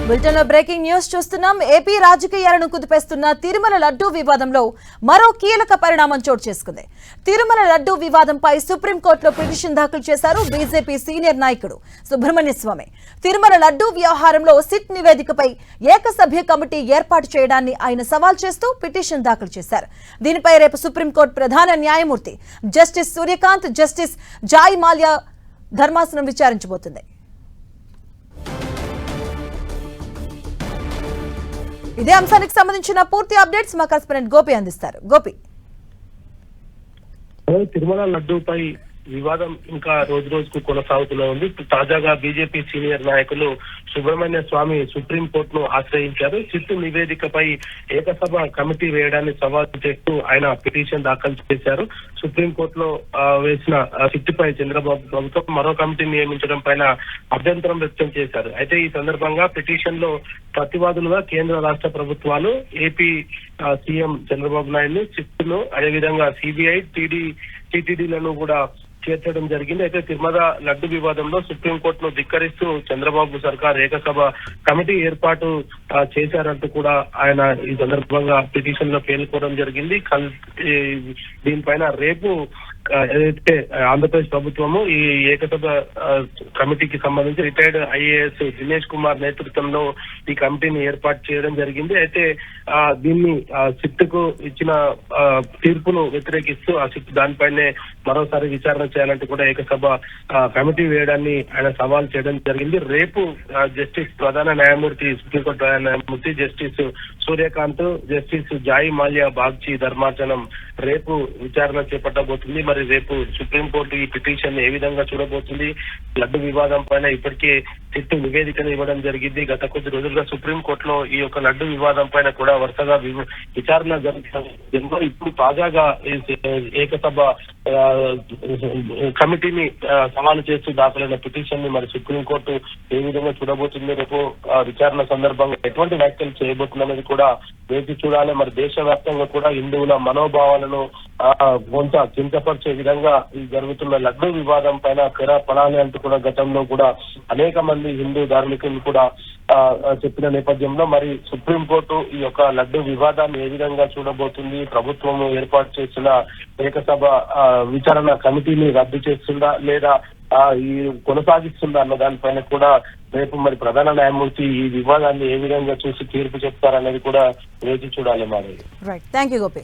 Bulletin లో breaking news చూస్తున్నాం. AP రాజకీయాలను కుదిపేస్తున్న తిరుమల లడ్డూ వివాదంలో మరో కీలక పరిణామం చోటు చేసుకుంది. తిరుమల లడ్డూ వివాదంపై సుప్రీంకోర్టులో పిటిషన్ దాఖలు చేశారు బీజేపీ సీనియర్ నాయకుడు సుబ్రహ్మణ్య స్వామి. తిరుమల లడ్డూ వ్యవహారంలో సిట్ నివేదికపై ఏకసభ్య కమిటీ ఏర్పాటు చేయడాన్ని ఆయన సవాల్ చేస్తూ పిటిషన్ దాఖలు చేశారు. దీనిపై రేపు సుప్రీంకోర్టు ప్రధాన న్యాయమూర్తి justice Suryakant, justice Joymalya ధర్మాసనం విచారించబోతుంది. ఇదే అంశానికి సంబంధించిన పూర్తి అప్డేట్స్ మా కరెస్పాండెంట్ గోపి అందిస్తారు. గోపి, తిరుమల లడ్డూపై వివాదం ఇంకా రోజు రోజుకు కొనసాగుతూనే ఉంది. తాజాగా బీజేపీ సీనియర్ నాయకులు సుబ్రహ్మణ్య స్వామి సుప్రీంకోర్టును ఆశ్రయించారు. సిట్ నివేదికపై ఏకసభ కమిటీ వేయడాన్ని సవాల్ చేస్తూ ఆయన పిటిషన్ దాఖలు చేశారు. సుప్రీంకోర్టులో వేసిన సిట్ పై చంద్రబాబు ప్రభుత్వం మరో కమిటీని నియమించడం పైన అభ్యంతరం వ్యక్తం చేశారు. అయితే ఈ సందర్భంగా పిటిషన్ లో ప్రతివాదులుగా కేంద్ర రాష్ట్ర ప్రభుత్వాలు, AP CM Chandrababu Naidu, SIT ను అదేవిధంగా సిబిఐ, టీటీడీలను కూడా చేర్చడం జరిగింది. అయితే తిరుమల లడ్డు వివాదంలో సుప్రీంకోర్టును ధిక్కరిస్తూ చంద్రబాబు సర్కార్ ఏకసభ కమిటీ ఏర్పాటు చేశారంటూ కూడా ఆయన ఈ సందర్భంగా పిటిషన్ లో పేర్కొనడం జరిగింది. దీనిపైన రేపు ఏదైతే ఆంధ్రప్రదేశ్ ప్రభుత్వము ఈ ఏకసభ కమిటీకి సంబంధించి రిటైర్డ్ ఐఏఎస్ దినేష్ కుమార్ నేతృత్వంలో ఈ కమిటీని ఏర్పాటు చేయడం జరిగింది. అయితే దీన్ని సిట్ కు ఇచ్చిన తీర్పును వ్యతిరేకిస్తూ ఆ సిట్ దానిపైనే మరోసారి విచారణ చేయాలంటూ కూడా ఏకసభ కమిటీ వేయడాన్ని ఆయన సవాల్ చేయడం జరిగింది. రేపు జస్టిస్ ప్రధాన న్యాయమూర్తి, సుప్రీంకోర్టు ప్రధాన న్యాయమూర్తి justice Suryakant, justice Joymalya Bagchi ధర్మాసనం రేపు విచారణ చేపట్టబోతుంది. మరి రేపు సుప్రీంకోర్టు ఈ పిటిషన్ ఏ విధంగా చూడబోతుంది? లడ్డు వివాదం పైన ఇప్పటికే సిట్ నివేదికను ఇవ్వడం జరిగింది. గత కొద్ది రోజులుగా సుప్రీంకోర్టులో ఈ యొక్క లడ్డు వివాదం పైన కూడా వరుసగా విచారణ జరుగుతుంది. ఇప్పుడు తాజాగా ఏకసభ కమిటీని సవాలు చేస్తూ దాఖలైన పిటిషన్ ని మరి సుప్రీంకోర్టు ఏ విధంగా చూడబోతుంది? రేపు విచారణ సందర్భంగా ఎటువంటి వ్యాఖ్యలు చేయబోతుందనేది కూడా వేచి చూడాలి. మరి దేశవ్యాప్తంగా కూడా హిందువుల మనోభావాలను కొంత కించపరిచే విధంగా ఈ జరుగుతున్న లడ్డు వివాదం పైన తెర పడాలి అంటూ కూడా గతంలో కూడా అనేక మంది హిందూ ధార్మికులు కూడా చెప్పిన నేపథ్యంలో మరి సుప్రీంకోర్టు ఈ యొక్క లడ్డు వివాదాన్ని ఏ విధంగా చూడబోతుంది? ప్రభుత్వం ఏర్పాటు చేసిన ఏకసభ విచారణ కమిటీని రద్దు చేస్తుందా లేదా ఈ కొనసాగిస్తుందా అన్న దానిపైన కూడా రేపు మరి ప్రధాన న్యాయమూర్తి ఈ వివాదాన్ని ఏ విధంగా చూసి తీర్పు చెప్తారనేది కూడా వేచి చూడాలి. మరి రైట్, థ్యాంక్ యూ గోపి.